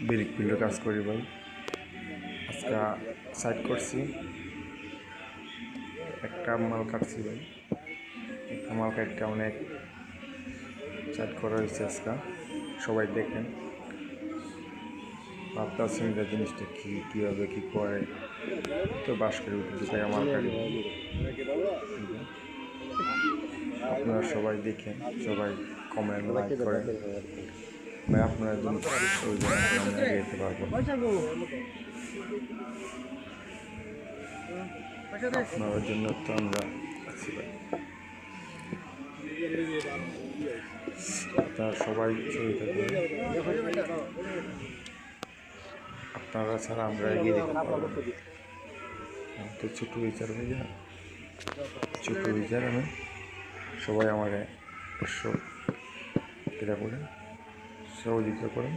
Brick পিলের কাজ করি ভাই। আজকে সাইড করছি, একটা মাল কাটছি ভাই। একটা মাল কাটটা অনেক সাইড করা হয়েছে আজকে। সবাই দেখেন, ভাবতেছেন যে জিনিসটা কীভাবে কী করে। তো বাস করে দুটাই মাল কাটি। আপনারা সবাই দেখেন, সবাই কমেন্ট লাইক করেন ভাই। আপনারা জন্য আমরা যেতে পারবো, আপনার জন্য তো আমরা আছি ভাই। আপনারা সবাই ছবি থাকবেন, আপনারা ছাড়া আমরা এগিয়ে যেতে পারবো। তো ছোটো বিচার ভাইয়া, ছোটো বিচার আমি সবাই আমার অবশ্য এটা করেন, সহযোগিতা করেন।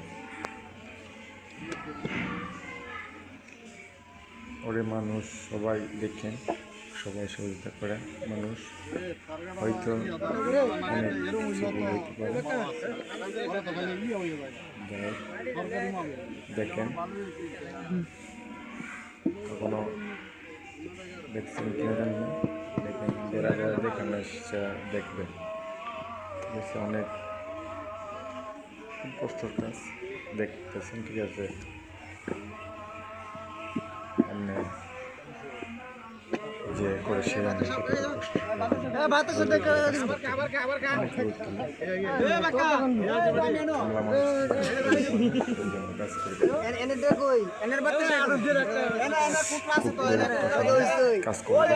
ওরে মানুষ সবাই দেখেন, সবাই সহযোগিতা করেন। মানুষ হয়তো অনেক ছবি হইতে পারে, দেখেন কখনো দেখছেন কিনা জানি না। দেখেন যারা যারা দেখেন দেখবেন, ঠিক আছে। অনেক কষ্টর কাজ দেখতেছেন, ঠিক আছে। যে করে সে কাজ করে,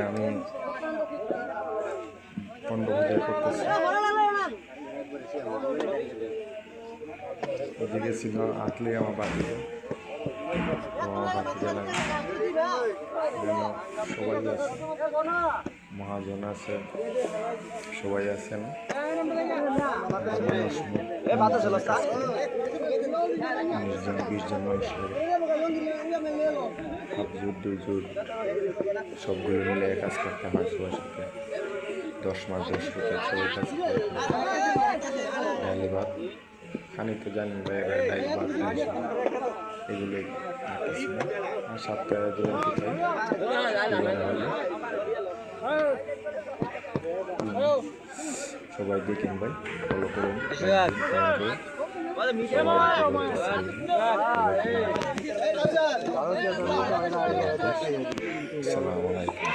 আমি 15 করতেছি। ওদিকে ছিল আটলে আমার বাড়িতে, আমার বাড়িতে গেলাম। সবাই আছে, মহাজন আছে, সবাই আছেন। 20 জন মানুষ হাত জুট 2 জুট সবগুলো মিলে কাজ করতে হয় সবার সাথে। 10 মাস 10 টাকা সবাই কাজ করে। ডালি ভাত খানি তো জানেন ভাই, ডাইল ভাত এগুলোই আর 7 টাকা দিয়ে চাই। সবাই দেখেন ভাই, ফলো করুন। আসসালামু আলাইকুম।